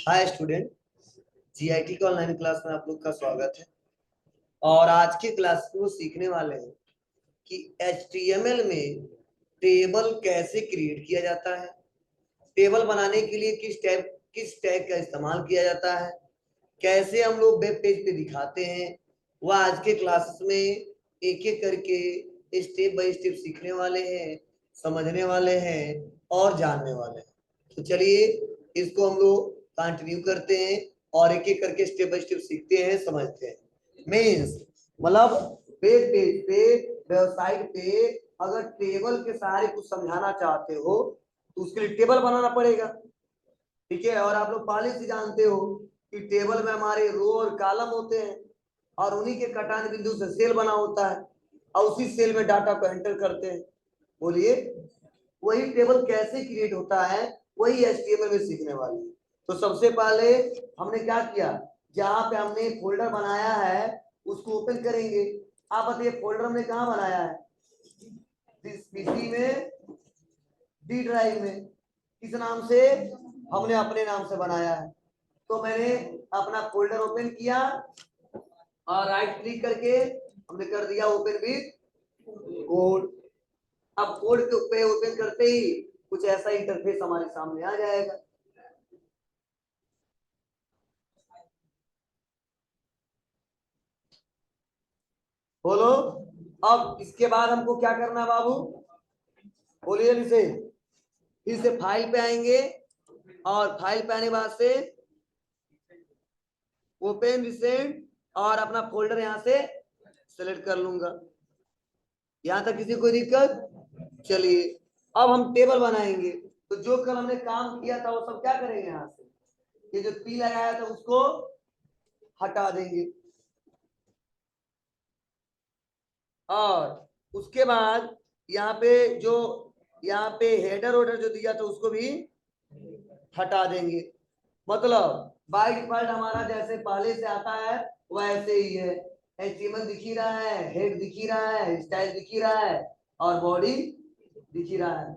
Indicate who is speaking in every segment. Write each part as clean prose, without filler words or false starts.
Speaker 1: Hi student, GIT के online class में आप लोग का स्वागत है। और आज के क्लास को सीखने वाले हैं कि एचटीएमएल में टेबल कैसे क्रिएट किया जाता है, टेबल बनाने के लिए किस टैग का इस्तेमाल किया जाता है, कैसे हम लोग वेब पेज पे दिखाते हैं। वह आज के क्लास में एक एक करके स्टेप बाय स्टेप सीखने वाले हैं, समझने वाले हैं और जानने वाले हैं। तो चलिए इसको हम लोग कंटिन्यू करते हैं और एक एक करके स्टेप बाय स्टेप सीखते हैं, समझते हैं। मीन्स मतलब वेब पेज पे, वेबसाइट पे अगर टेबल के सहारे कुछ समझाना चाहते हो तो उसके लिए टेबल बनाना पड़ेगा, ठीक है। और आप लोग पहले से जानते हो कि टेबल में हमारे रो और कॉलम होते हैं और उन्हीं के कटान बिंदु से सेल बना होता है और उसी सेल में डाटा को एंटर करते हैं। बोलिए, वही टेबल कैसे क्रिएट होता है वही एचटीएमएल में सीखने वाले हैं। तो सबसे पहले हमने क्या किया, जहां पे हमने फोल्डर बनाया है उसको ओपन करेंगे। आप बताइए फोल्डर हमने कहाँ बनाया है? पीसी में, डी ड्राइव में। किस नाम से? हमने अपने नाम से बनाया है। तो मैंने अपना फोल्डर ओपन किया और राइट क्लिक करके हमने कर दिया ओपन विद कोड। अब कोड के पे ओपन करते ही कुछ ऐसा इंटरफेस हमारे सामने आ जाएगा। बोलो, अब इसके बाद हमको क्या करना है बाबू? बोलिए इसे। फिर से फाइल पे आएंगे और फाइल पे आने बाद से ओपन रिसेंट और अपना फोल्डर यहां से सेलेक्ट कर लूंगा। यहां तक किसी को दिक्कत? चलिए अब हम टेबल बनाएंगे। तो जो कल हमने काम किया था वो सब क्या करेंगे, यहां से ये जो पी लगाया था उसको हटा देंगे और उसके बाद यहाँ पे जो यहाँ पे हेडर ओडर जो दिया था उसको भी हटा देंगे। मतलब बाय डिफॉल्ट हमारा जैसे पहले से आता है वैसे ही है। एचटीएमएल दिख ही रहा है, हेड दिख ही रहा है, स्टाइल दिख ही रहा है और बॉडी दिख ही रहा है।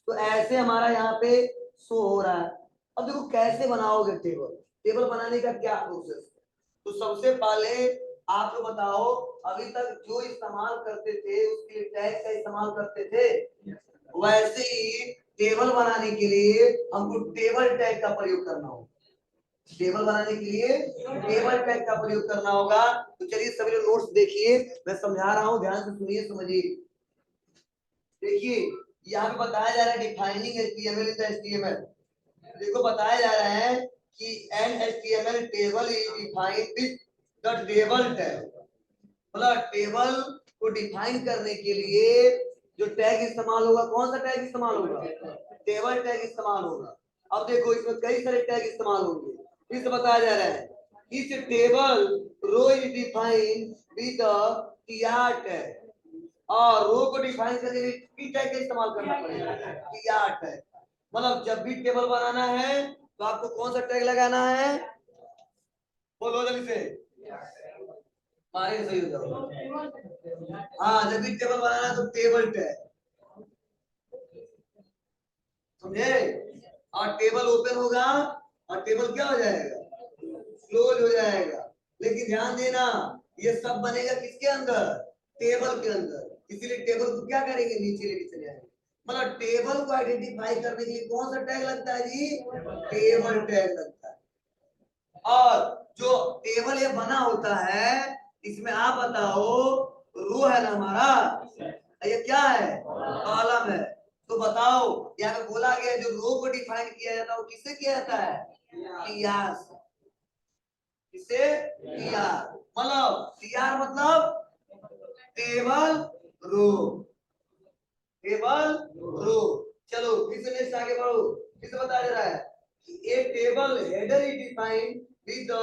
Speaker 1: तो ऐसे हमारा यहाँ पे शो हो रहा है। अब देखो कैसे बनाओगे टेबल, टेबल बनाने का क्या प्रोसेस? तो सबसे पहले आप लोग बताओ, अभी तक जो इस्तेमाल करते थे उसके लिए टैग का इस्तेमाल करते थे, वैसे ही टेबल बनाने के लिए हमको टेबल टैग का प्रयोग करना होगा। टेबल बनाने के लिए टेबल टैग का प्रयोग करना होगा। तो चलिए सभी लोग नोट्स देखिए, मैं समझा रहा हूँ, ध्यान से सुनिए, समझिए। देखिए यहाँ पे बताया जा रहा है defining HTML in the HTML. देखो बताया जा रहा है कि an HTML table is defined with the table tag. मतलब टेबल को डिफाइन करने के लिए जो टैग इस्तेमाल होगा, कौन सा टैग इस्तेमाल होगा? टेबल टैग इस्तेमाल होगा। अब देखो इसमें कई सारे टैग इस्तेमाल होंगे। इसे बताया जा रहा है इस table row is defined with TR tag, और रो को डिफाइन करने के लिए टी टैग का इस्तेमाल करना पड़ेगा, टीआर टैग। मतलब जब भी टेबल बनाना है तो आपको कौन सा टैग लगाना है? बोलो जल्दी से, मारे सही हो जाओ। हाँ, जब भी टेबल बनाना है तो टेबल टैग, समझे? और टेबल ओपन होगा और टेबल क्या हो जाएगा? क्लोज हो जाएगा। लेकिन ध्यान देना ये सब बनेगा किसके अंदर? टेबल के अंदर। इसीलिए टेबल को क्या करेंगे, नीचे लेके चले आएंगे। मतलब टेबल को आइडेंटिफाई करने के लिए कौन सा टैग लगता है जी? टेबल टैग लगता है। और जो टेबल ये बना होता है इसमें आप बताओ, रो है ना हमारा, ये क्या है? कॉलम है। तो बताओ यहाँ पे बोला गया जो रो को डिफाइन किया जाता है वो किससे किया जाता है? टीआर से। किससे? टीआर। मतलब टीआर मतलब टेबल रो, टेबल रो। चलो फिर से नेक्स्ट आगे बढ़ो। फिर से बताया जा रहा है a table header is defined with the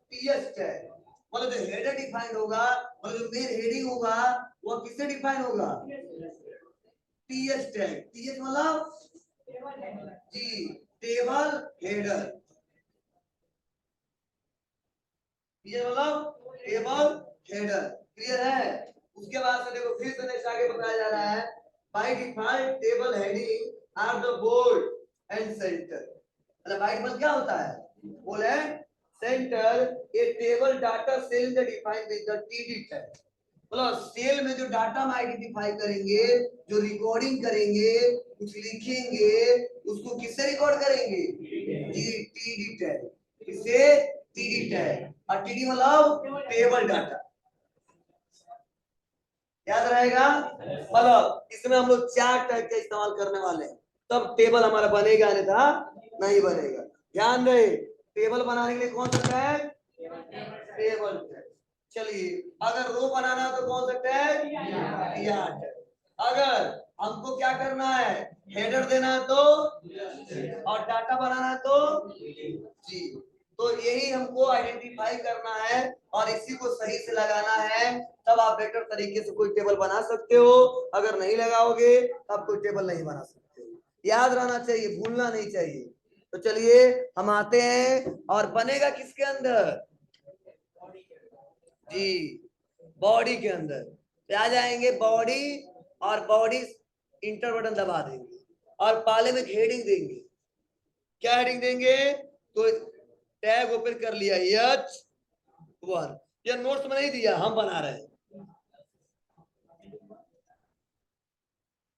Speaker 1: ts tag। मतलब जो हेडर डिफाइंड होगा, मतलब जो मेन हेडिंग होगा वो किससे डिफाइन होगा? TS tag. टीएस मतलब जी टेबल हेडर, टीएस मतलब टेबल हेडर। क्लियर है? उसके बाद से देखो फिर से नेक्स्ट आगे बताया जा रहा है by default table heading are the bold and center. मतलब बाय डिफॉल्ट क्या होता है? बोल है center a table data cell the defined with the TD tag. मतलब सेल में जो डाटा हम आइडेंटिफाई करेंगे, जो रिकॉर्डिंग करेंगे, कुछ लिखेंगे, उसको किससे रिकॉर्ड करेंगे? जी टीडी टैग। किससे? TD tag. और टीडी मतलब टेबल डाटा, याद रहेगा। मतलब इसमें हम लोग 4 टैग का इस्तेमाल करने वाले हैं, तब टेबल हमारा बनेगा, अन्यथा नहीं बनेगा। ध्यान रहे, टेबल बनाने के लिए कौन सा टैग? Table tag. चलिए, अगर रो बनाना है तो कौन सा टैग? TR tag. अगर हमको क्या करना है, हेडर देना है तो, और डाटा बनाना है तो जी, तो यही हमको आइडेंटिफाई करना है और इसी को सही से लगाना है, तब आप बेटर तरीके से कोई टेबल बना सकते हो। अगर नहीं लगाओगे तब कोई टेबल नहीं बना सकते हो। याद रहना चाहिए, भूलना नहीं चाहिए। तो चलिए हम आते हैं, और बनेगा किसके अंदर? जी बॉडी के अंदर। तो आ जाएंगे बॉडी, और बॉडी इंटर बटन दबा देंगे और पाले में हेडिंग देंगे। क्या हेडिंग देंगे? तो टैग ओपन कर लिया H1, ये नोट्स में नहीं दिया, हम बना रहे हैं।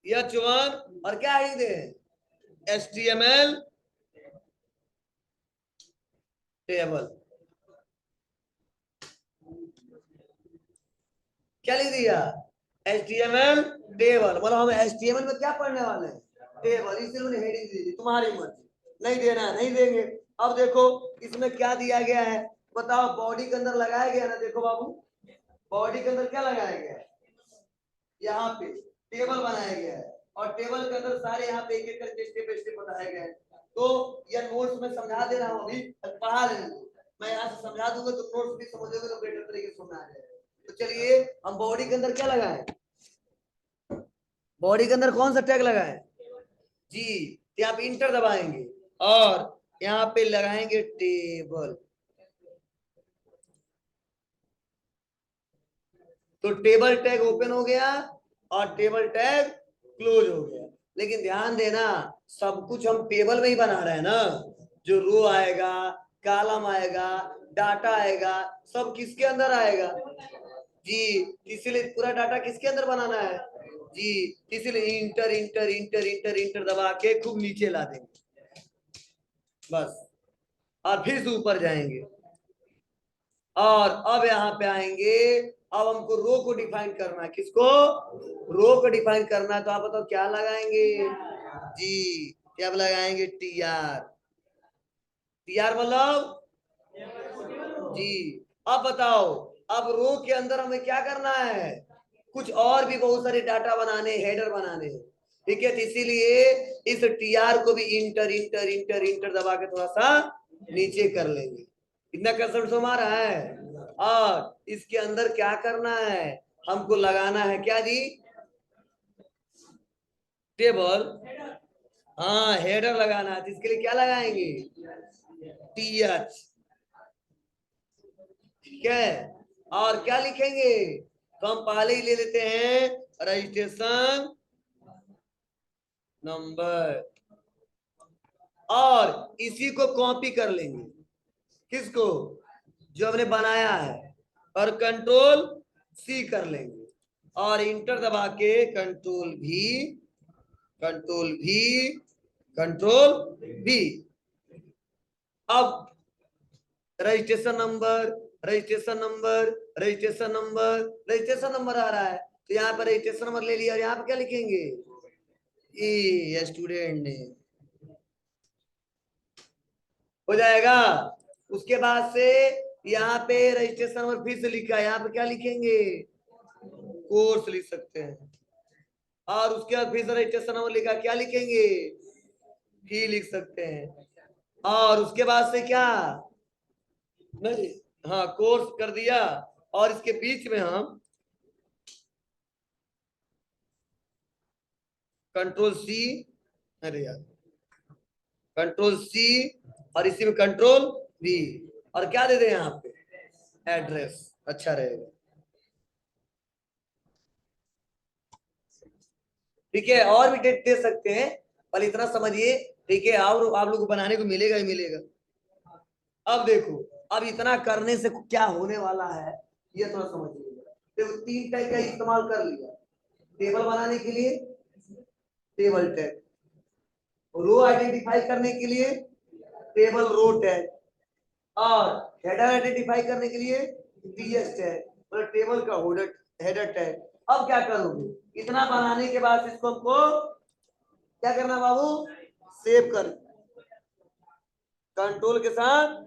Speaker 1: H1 और क्या हेडिंग दें? HTML table. क्या लिख दिया? HTML table. मतलब हम HTML में क्या पढ़ने वाले हैं? टेबल। इसलिए उन्हें हेडिंग दी थी, तुम्हारी मर्जी, नहीं देना है नहीं देंगे। अब देखो इसमें क्या दिया गया है, बताओ। बॉडी के अंदर लगाया गया ना, देखो बाबू, बॉडी के अंदर क्या लगाया गया है? यहाँ पे टेबल बनाया गया है, और टेबल के अंदर सारे यहाँ पे एक एक करके स्टेप बाय स्टेप बताया गया है। तो यह नोट्स में समझा दे रहा हूँ, अभी पढ़ा लेने दो, मैं यहाँ से समझा दूंगा तो नोट्स भी समझोगे तो बेटर तरीके से समझ आ जाएगा। तो चलिए हम बॉडी के अंदर क्या लगाए, बॉडी के अंदर कौन सा टैग लगाए? जी, यहाँ पे इंटर दबाएंगे और यहाँ पे लगाएंगे टेबल। तो टेबल टैग ओपन हो गया और टेबल टैग क्लोज हो गया। लेकिन ध्यान देना, सब कुछ हम टेबल में ही बना रहे हैं ना। जो रो आएगा, कॉलम आएगा, डाटा आएगा, सब किसके अंदर आएगा? जी, इसीलिए पूरा डाटा किसके अंदर बनाना है? जी, इसीलिए inter inter inter inter inter दबा के खूब नीचे ला देंगे बस, और फिर से ऊपर जाएंगे। और अब यहाँ पे आएंगे, अब हमको रो को डिफाइन करना है। किसको? रो को डिफाइन करना है। तो आप बताओ क्या लगाएंगे? जी, क्या लगाएंगे? टीआर। टीआर मतलब जी। अब बताओ, अब रो के अंदर हमें क्या करना है? कुछ और भी बहुत सारे डाटा बनाने, हेडर बनाने हैं, ठीक है। तो इसीलिए इस टीआर को भी इंटर इंटर इंटर इंटर दबा के थोड़ा सा नीचे कर लेंगे। इतना कसर तो हमारा है। और इसके अंदर क्या करना है, हमको लगाना है क्या जी? टेबल। हाँ, हेडर लगाना है, तो इसके लिए क्या लगाएंगे? टीएच। ठीक है, और क्या लिखेंगे? तो हम पहले ही ले लेते हैं रजिस्ट्रेशन नंबर, और इसी को कॉपी कर लेंगे। किसको? जो हमने बनाया है, और कंट्रोल सी कर लेंगे और इंटर दबा के कंट्रोल भी, कंट्रोल भी, कंट्रोल भी। अब registration number, registration number, registration number, registration number आ रहा है, तो यहाँ पर रजिस्ट्रेशन नंबर ले लिया, और यहाँ पे क्या लिखेंगे? ए स्टूडेंट ने, हो जाएगा। उसके बाद से यहाँ पे रजिस्ट्रेशन नंबर फिर से लिखा है, यहाँ पे क्या लिखेंगे? कोर्स लिख सकते हैं। और उसके बाद फिर से रजिस्ट्रेशन नंबर लिखा, क्या लिखेंगे? फी लिख सकते हैं। और उसके बाद से क्या, नहीं, हाँ कोर्स कर दिया, और इसके बीच में हम कंट्रोल सी, अरे यार, कंट्रोल सी, और इसी में कंट्रोल वी, और क्या दे दें यहाँ पे? एड्रेस। अच्छा रहेगा, ठीक है। और भी डेट दे सकते हैं, पर इतना समझिए, ठीक है। और आप लोग को बनाने को मिलेगा ही मिलेगा। अब देखो, अब इतना करने से क्या होने वाला है ये थोड़ा समझ लीजिए। देखो 3 टैग का इस्तेमाल कर लिया टेबल बनाने के लिए, टेबल टैग, रो आइडेंटिफाई करने के लिए टेबल रो टैग, और हेडर आइडेंटिफाई करने के लिए टीएस टैग, मतलब टेबल का हेडर टैग। अब क्या करोगे, इतना बनाने के बाद इसको हमको क्या करना बाबू, सेव कर, कंट्रोल के साथ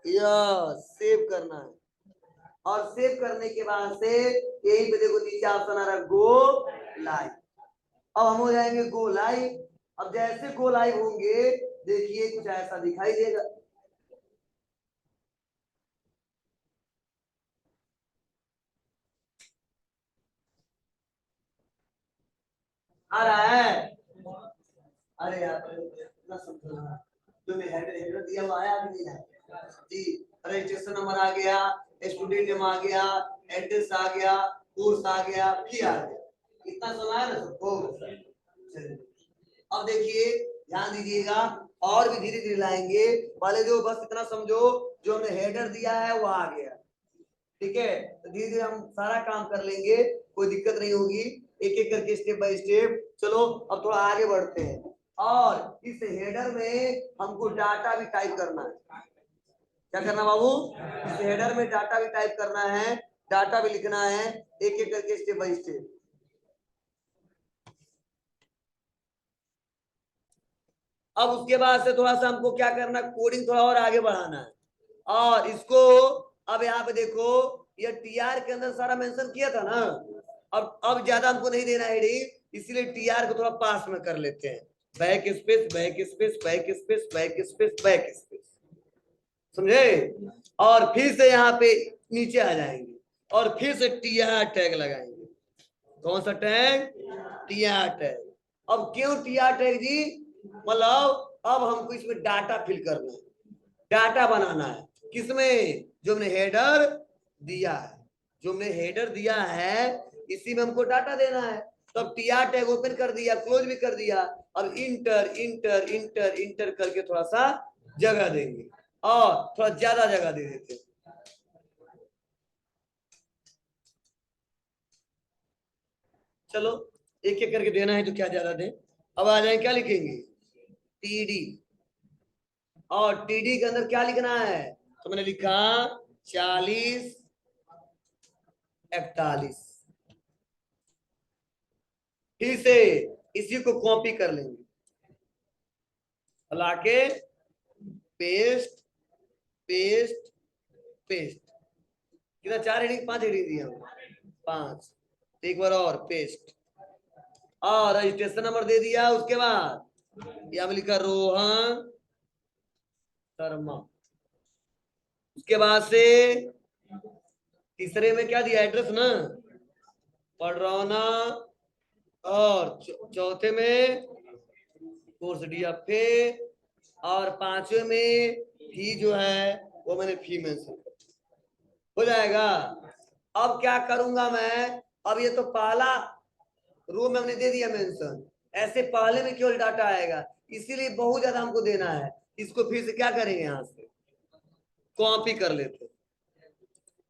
Speaker 1: यस सेव करना है। और सेव करने के बाद से यही पे देखो नीचे ऑप्शन आ रहा है गो लाइव। अब हम हो जाएंगे गो लाइव। अब जैसे गो लाइव होंगे देखिए कुछ ऐसा दिखाई देगा, आ रहा है। अरे यार ना समझना, जो मैं हेडर हेडर दिया हुआ आया कि नहीं आया जी, रजिस्ट्रेशन नंबर आ गया, स्टूडेंट नेम आ गया, एड्रेस आ गया, कोर्स आ गया, फी आ गया, इतना सब आया ना सबको। चलिए अब देखिए ध्यान दीजिएगा, और भी धीरे धीरे लाएंगे। पहले जो बस इतना समझो, जो हमने हेडर दिया है वो आ गया, ठीक है। तो धीरे धीरे हम सारा काम कर लेंगे, कोई दिक्कत नहीं होगी, एक एक करके स्टेप बाय स्टेप। चलो अब थोड़ा आगे बढ़ते हैं, और इस हेडर में हमको डाटा भी टाइप करना है। क्या करना बाबू, इस हेडर में डाटा भी टाइप करना है, डाटा भी लिखना है, एक एक करके स्टेप बाय स्टेप। अब उसके बाद से थोड़ा सा हमको क्या करना, कोडिंग थोड़ा और आगे बढ़ाना है। और इसको अब यहाँ पे देखो, ये टीआर के अंदर सारा मेंशन किया था ना, अब ज्यादा हमको नहीं देना है हेडिंग, इसीलिए टीआर को थोड़ा पास में कर लेते हैं, back space back space back space back space back space, समझे। और फिर से यहाँ पे नीचे आ जाएंगे और फिर से टीआर टैग लगाएंगे। कौन सा टैग, टीआर टैग। अब क्यों टीआर टैग जी, मतलब अब हमको इसमें डाटा फिल करना है, डाटा बनाना है, किसमें, जो हमने हेडर दिया है, जो हमने हेडर दिया है इसी में हमको डाटा देना है। तो अब टीआर टैग ओपन कर दिया, क्लोज भी कर दिया। अब इंटर इंटर इंटर इंटर करके थोड़ा सा जगह देंगे, और थोड़ा ज्यादा जगह दे देते हैं। चलो एक एक करके देना है तो क्या ज्यादा दें। अब आ जाए क्या लिखेंगे, टीडी, और टीडी के अंदर क्या लिखना है, तो मैंने लिखा 40 41। फिर से इसी को कॉपी कर लेंगे, लाके पेस्ट पेस्ट पेस्ट, कितना 4 हेडिंग 5 हेडिंग दिया हूं, 5। एक बार और पेस्ट, और रजिस्ट्रेशन नंबर दे दिया। उसके बाद यहाँ में लिखा रोहन शर्मा। उसके बाद से तीसरे में क्या दिया, एड्रेस ना, पडरौना, और चौथे में कोर्स डीएफए, और पांचवे में फी जो है वो मैंने फी मेंशन हो जाएगा। अब क्या करूंगा मैं, अब ये तो पहला रो में हमने दे दिया मेंशन, ऐसे पहले में केवल डाटा आएगा, इसीलिए बहुत ज्यादा हमको देना है। इसको फिर से क्या करेंगे, यहाँ से कॉपी कर लेते,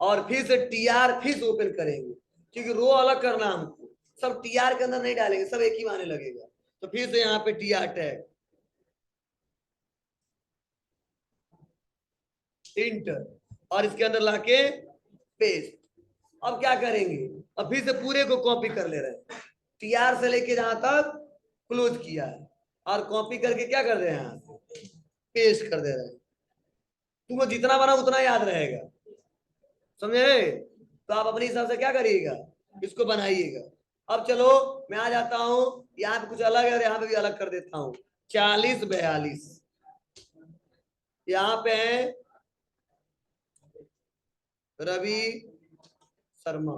Speaker 1: और फिर से टीआर फिर से ओपन करेंगे, क्योंकि रो अलग करना हमको, सब टीआर के अंदर नहीं डालेंगे, सब एक ही माने लगेगा। तो फिर से यहाँ पे टीआर टैग इंटर, और इसके अंदर लाके पेस्ट। अब क्या करेंगे, अब फिर से पूरे को कॉपी कर ले रहे हैं, टीआर से लेके जहां तक क्लोज किया है, और कॉपी करके क्या कर रहे हैं, यहाँ पेस्ट कर दे रहे हैं। तुमको जितना बना उतना याद रहेगा, समझे। तो आप अपने हिसाब से क्या करिएगा, इसको बनाइएगा। अब चलो मैं आ जाता हूं, यहाँ पे कुछ अलग है और यहाँ पे भी अलग कर देता हूँ। 40 42 यहाँ पे है Ravi Sharma,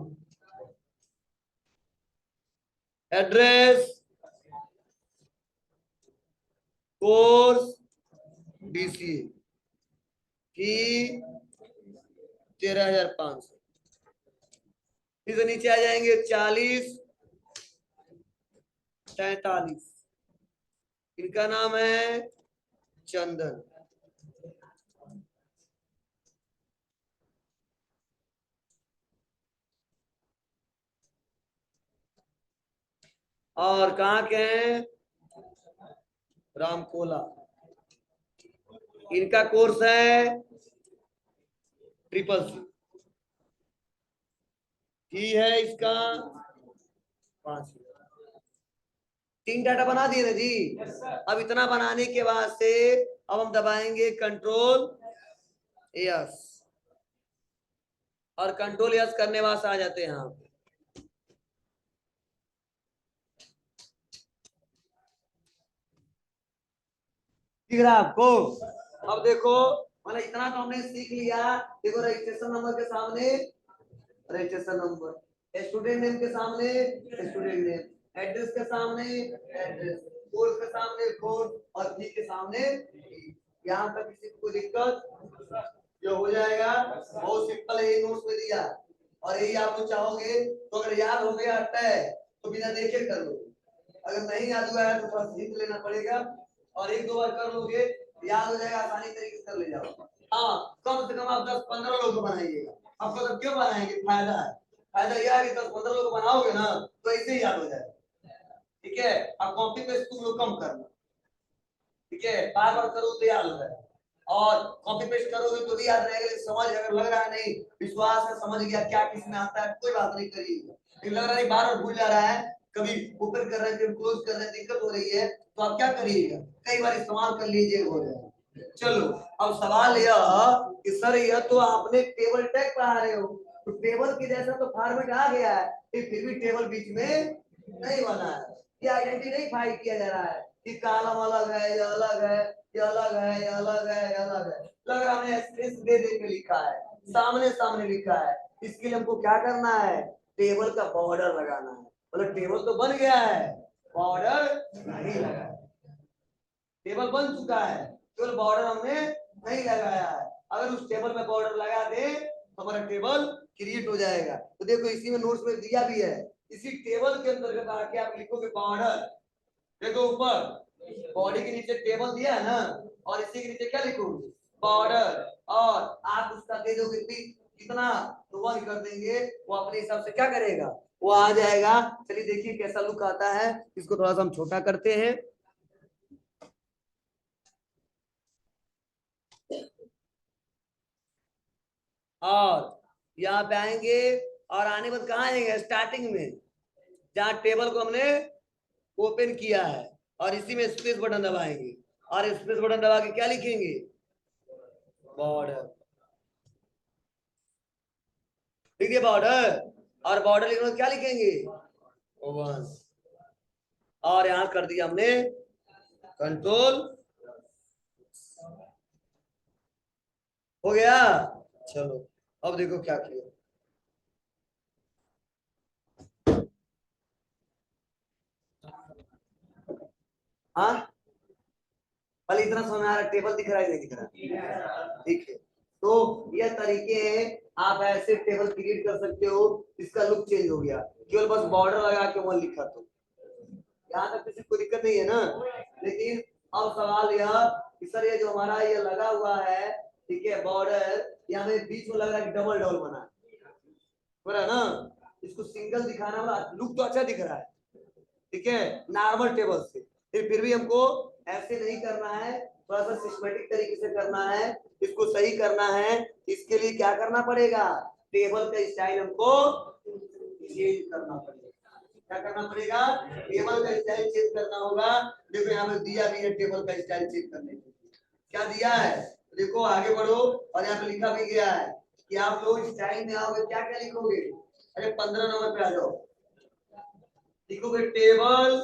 Speaker 1: address course BCA, fee 13,500। फिर से नीचे आ जाएंगे 40 43, इनका नाम है चंदन, और कहाँ के हैं? रामकोला। इनका कोर्स है ट्रिपल सी है इसका 5। 3 डाटा बना दिए ना जी। अब इतना बनाने के बाद से अब हम दबाएंगे कंट्रोल यस, और कंट्रोल यस करने बाद से आ जाते हैं हम। दिख रहा है आपको? अब देखो मतलब इतना तो हमने सीख लिया। देखो रजिस्ट्रेशन नंबर के सामने रजिस्ट्रेशन नंबर, स्टूडेंट नेम के सामने स्टूडेंट नेम, एड्रेस के सामने एड्रेस, कोर्स के सामने कोर्स और फी के सामने फी। यहाँ तक किसी को दिक्कत जो हो जाएगा बहुत सिंपल है, नोट्स में दिया। और यही आप लोग चाहोगे तो अगर याद हो गया तय तो बिना देखे कर लो, अगर नहीं याद हुआ है तो थोड़ा हिंट लेना पड़ेगा, और 1-2 बार कर लोगे याद हो जाएगा, आसानी तरीके से कर ले जाओ। हाँ कम से कम आप 10-15 लोग बनाइएगा। आपको तो क्यों बनाएंगे, फायदा है। फायदा यह है कि 10-15 लोग बनाओगे ना तो ऐसे ही याद हो जाएगा। ठीक है, अब कॉपी पेस्ट तुम लोग कम करना। ठीक है, बार बार करो तो याद हो जाएगा, और कॉपी पेस्ट करोगे तो भी याद रहेगा। समझ अगर लग रहा है नहीं विश्वास है समझ गया क्या किस में आता है, कोई बात नहीं करिएगा। लेकिन लग रहा है बार बार भूल जा रहा है, कभी ओपन कर रहे हैं कभी क्लोज कर रहे हैं, दिक्कत हो रही है, तो आप क्या करिएगा, कई बार इस्तेमाल कर लीजिएगा, हो जाएगा। चलो अब सवाल यह कि सर यह तो आपने टेबल टैग पढ़ा रहे हो, तो टेबल के जैसा तो फॉर्मेट आ गया है, फिर भी टेबल बीच में नहीं बना है, ये आइडेंटिफाई किया जा रहा है कि कॉलम अलग है, ये अलग है, ये अलग है, ये अलग है, ये अलग है। लग रहा है स्पेस दे दे के लिखा है, सामने सामने लिखा है। इसके लिए हमको क्या करना है, टेबल का बॉर्डर लगाना है। मतलब टेबल तो बन गया है, बॉर्डर नहीं लगा है। टेबल बन चुका है, केवल बॉर्डर हमने नहीं लगाया है। अगर उस टेबल में बॉर्डर लगा दे तो हमारा टेबल क्रिएट हो जाएगा। तो देखो इसी में नोट्स में दिया भी है, इसी टेबल के अंतर्गत आके आप लिखोगे बॉर्डर। देखो ऊपर बॉडी के नीचे टेबल दिया है ना, और इसी के नीचे क्या लिखोगे, बॉर्डर, और आप उसका दे दोगे कितना, तो 1 कर देंगे, वो अपने हिसाब से क्या करेगा, वो आ जाएगा। चलिए देखिए कैसा लुक आता है, इसको थोड़ा सा हम छोटा करते हैं। और यहाँ पे आएंगे, और आने बाद कहाँ आएंगे, स्टार्टिंग में जहाँ टेबल को हमने ओपन किया है, और इसी में स्पेस बटन दबाएंगे, और स्पेस बटन दबा के क्या लिखेंगे, बॉर्डर। लिखिए बॉर्डर, और बॉर्डर लिखने क्या लिखेंगे, ओवन, और यहाँ कर दिया हमने कंट्रोल, हो गया। चलो अब देखो क्या किया, हाँ पहले इतना समझ आ रहा, टेबल दिख रहा है नहीं दिख रहा, ठीक है। तो यह तरीके हैं, आप ऐसे टेबल क्रिएट कर सकते हो। इसका लुक चेंज हो गया, केवल बस बॉर्डर लगा के वहां लिखा, तो यहाँ तक किसी को दिक्कत नहीं है ना। लेकिन अब सवाल यह कि सर ये जो हमारा ये लगा हुआ है, ठीक है, बॉर्डर यहाँ में बीच में लग रहा है कि डबल डबल बना है ना, इसको सिंगल दिखाना वाला लुक तो अच्छा दिख रहा है, ठीक है, नॉर्मल टेबल से। फिर भी हमको ऐसे नहीं करना है, थोड़ा सा सिस्टमेटिक तरीके से करना है, इसको सही करना है। इसके लिए क्या करना पड़ेगा, टेबल का स्टाइल हमको चेंज करना पड़ेगा। क्या करना पड़ेगा, टेबल का स्टाइल चेंज करना होगा। देखो यहाँ पे दिया भी है टेबल का स्टाइल चेंज करने के लिए, क्या दिया है, देखो आगे बढ़ो, और यहाँ पे लिखा भी गया है कि आप लोग स्टाइल में आओगे क्या क्या लिखोगे। अरे 15 नंबर पे आ जाओ, लिखोगे टेबल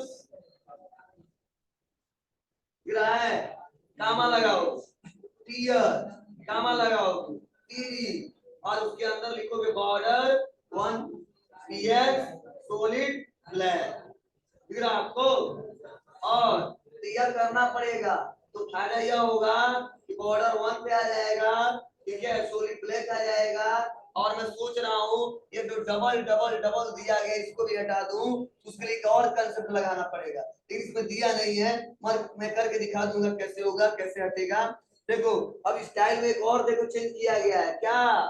Speaker 1: गिरा है, कामा लगाओ, टीयर कामा लगाओ, टीडी, और उसके अंदर लिखोगे बॉर्डर 1 पीएक्स सॉलिड ब्लैक, फिर आपको और क्लियर करना पड़ेगा। तो फायदा यह होगा कि बॉर्डर 1 पे आ जाएगा, ठीक है, सॉलिड ब्लैक आ जाएगा। और मैं सोच रहा हूँ ये जो डबल डबल डबल दिया गया इसको भी हटा दूं, उसके लिए एक और कंसेप्ट लगाना पड़ेगा, लेकिन इसमें दिया नहीं है, मैं करके दिखा दूंगा कैसे होगा कैसे हटेगा। देखो अब स्टाइल में एक और देखो चेंज किया गया है क्या,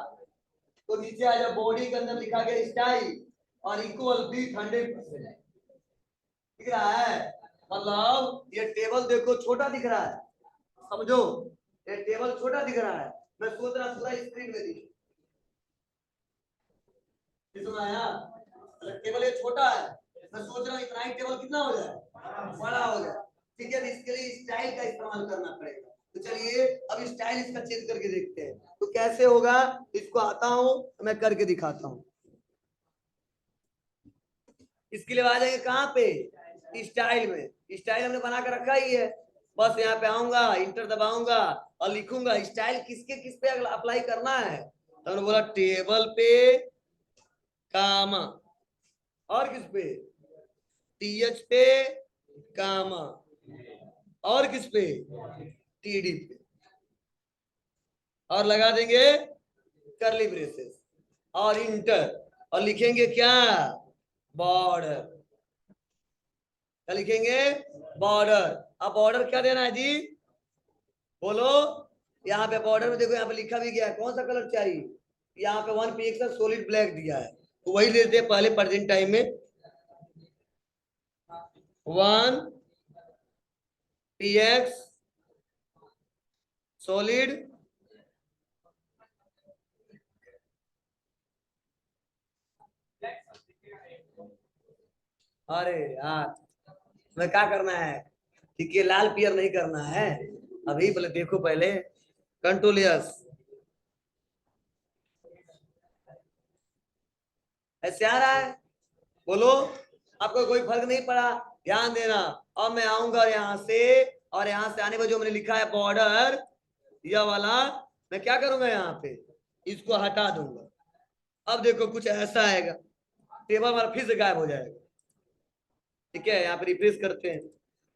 Speaker 1: तो नीचे आ जाओ, बॉडी के अंदर लिखा गया स्टाइल और इक्वल बीट 100%। दिख रहा है? मतलब ये टेबल देखो छोटा दिख रहा है, समझो, ये टेबल छोटा दिख रहा है, मैं सोच रहा पूरा स्क्रीन में दिखे। आया? टेबल ये छोटा है, मैं सोच रहा हूँ इतना ही टेबल कितना हो जाए, बड़ा हो जाए। ठीक है, इसके लिए स्टाइल का इस्तेमाल करना पड़ेगा। तो चलिए अब स्टाइल इसका चेंज करके देखते हैं, तो कैसे होगा, इसको आता हूँ मैं करके दिखाता हूँ। इसके लिए आ जाएंगे कहाँ पे, स्टाइल में। स्टाइल हमने बना कर रखा ही है, बस यहाँ पे आऊंगा, इंटर दबाऊंगा और लिखूंगा स्टाइल किसके किस पे अप्लाई करना है। तो हमने बोला टेबल पे, कामा, और किस पे, टीएच पे, कामा, और किस पे, टीडी पे, और लगा देंगे करली ब्रेसेस और इंटर, और लिखेंगे क्या, बॉर्डर। क्या लिखेंगे, बॉर्डर। अब बॉर्डर क्या देना है जी, बोलो। यहाँ पे बॉर्डर में देखो, यहाँ पे लिखा भी गया है कौन सा कलर चाहिए, यहाँ पे 1 पिक्सल सॉलिड ब्लैक दिया है, तो वही देते हैं पहले प्रेजेंट टाइम में, 1 px सॉलिड अरे यार, मैं क्या करना है, ठीक है, लाल पियर नहीं करना है अभी, बोले देखो पहले, कंट्रोल यस, ऐसे आ रहा है, बोलो। आपको कोई फर्क नहीं पड़ा, ध्यान देना। अब मैं आऊंगा यहाँ से, और यहाँ से आने पर जो मैंने लिखा है बॉर्डर, यह वाला, मैं क्या करूंगा, यहाँ पे इसको हटा दूंगा। अब देखो कुछ ऐसा आएगा, टेबल हमारा फिर से गायब हो जाएगा। ठीक है, यहाँ पे रिफ्रेश करते हैं।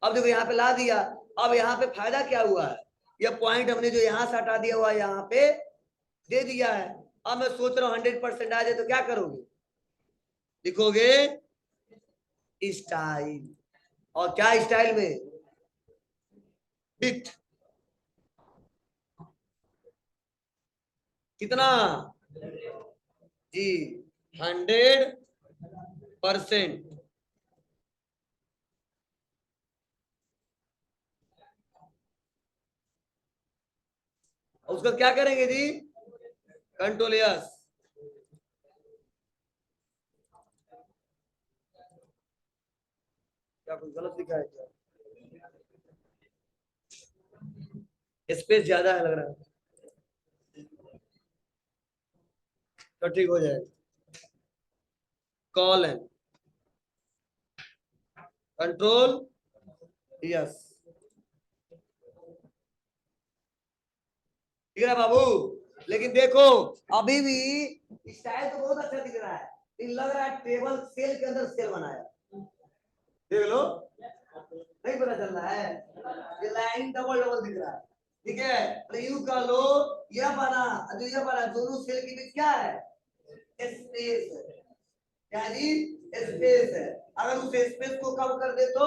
Speaker 1: अब देखो यहाँ पे ला दिया। अब यहाँ पे फायदा क्या हुआ है, यह पॉइंट हमने जो यहाँ से हटा दिया हुआ है यहाँ पे दे दिया है। अब मैं सोच रहा हूँ 100% आ जाए तो क्या करोगे, लिखोगे स्टाइल, और क्या स्टाइल में, बिट, कितना जी, 100%। उसका क्या करेंगे जी, कंट्रोल यस, क्या कुछ गलत लिखा है क्या, स्पेस ज्यादा है लग रहा है, तो ठीक हो जाएगा, कॉलन, कंट्रोल यस। ठीक है बाबू, लेकिन देखो अभी भी स्टाइल तो बहुत अच्छा दिख रहा है, लेकिन लग रहा है टेबल सेल के अंदर सेल बनाया, देख लो, नहीं पता चल रहा है, ये लाइन डबल डबल दिख रहा है। ठीक है, तो यू कर लो, यह बना, जो यह बना, दोनों सेल के बीच क्या है, स्पेस है, क्या जी, स्पेस है। अगर उस स्पेस को कम कर दे तो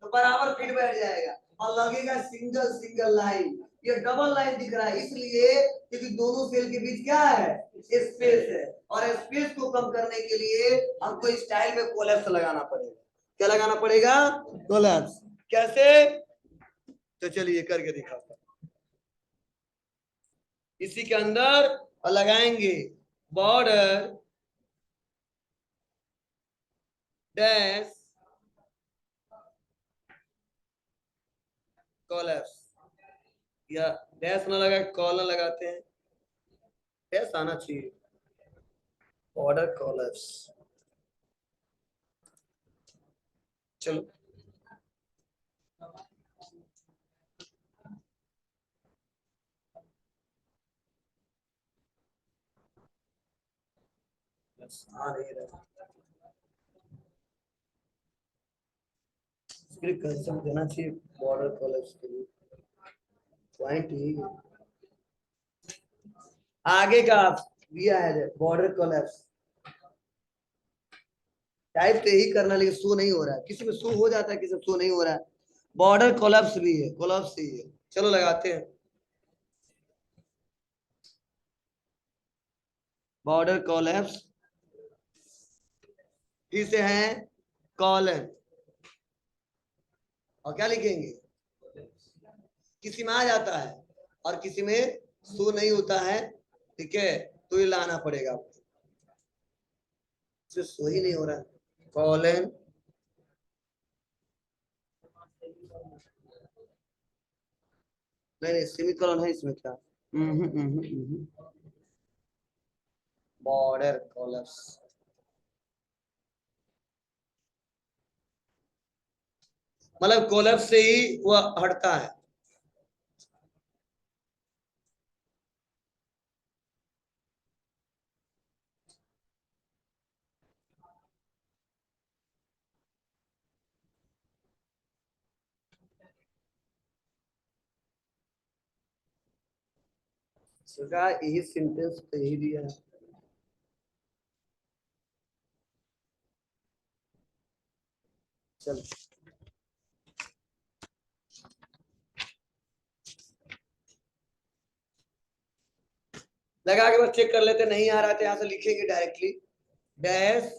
Speaker 1: बराबर फिट बैठ जाएगा, और लगेगा सिंगल सिंगल लाइन। ये डबल लाइन दिख रहा है इसलिए क्योंकि दोनों सेल के बीच क्या है, स्पेस है, और स्पेस को कम करने के लिए हमको स्टाइल में कोलैप्स लगाना पड़ेगा। क्या लगाना पड़ेगा, कोलैप्स। कैसे, तो चलिए करके दिखाता हूं। इसी के अंदर लगाएंगे बॉर्डर डैश कोलैप्स, या डैश ना लगा कॉलर लगाते हैं, डैश आना चाहिए, बॉर्डर कोलैप्स। चलो आ नहीं रहा, इसके लिए कंसेप्ट देना चाहिए बॉर्डर कोलैप्स के लिए, पॉइंट ही आगे का दिया है बॉर्डर कोलैप्स, टाइप तो यही करना, लेकिन शो नहीं हो रहा है, किसी में शो हो जाता है, किसी में शो नहीं हो रहा है, बॉर्डर कोलैप्स भी है, कोलैप्स ही है। चलो लगाते हैं बॉर्डर कोलैप्स, फिर से है कॉलन, और क्या लिखेंगे, किसी में आ जाता है और किसी में सो नहीं होता है, ठीक है, तो ये लाना पड़ेगा आपको, सो ही नहीं हो रहा है, कॉलन नहीं नहीं सेमीकोलन है इसमें क्या, बॉर्डर कोलैप्स, मतलब कोलैप्स से ही वह हटता है। इसका यही सेंटेंस तो यही दिया है। चल लगा के बस चेक कर लेते, नहीं आ रहा तो यहाँ से लिखेंगे डायरेक्टली डैश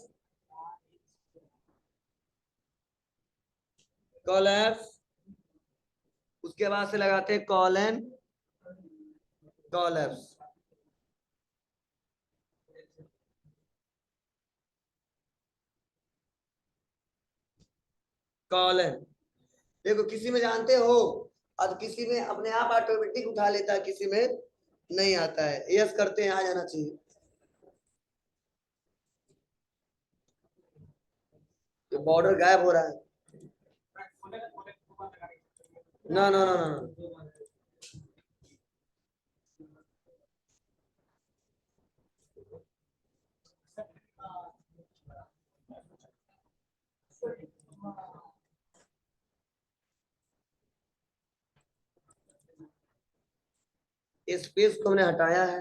Speaker 1: कोलैप्स, उसके बाद से लगाते हैं कॉलन कोलैप्स, कॉलन। देखो किसी में जानते हो और किसी में अपने आप ऑटोमेटिक उठा लेता है, किसी में नहीं आता है, यस करते हैं आ जाना चाहिए। ये बॉर्डर गायब हो रहा है, ना ना ना ना ना। स्पेस को हमने हटाया है,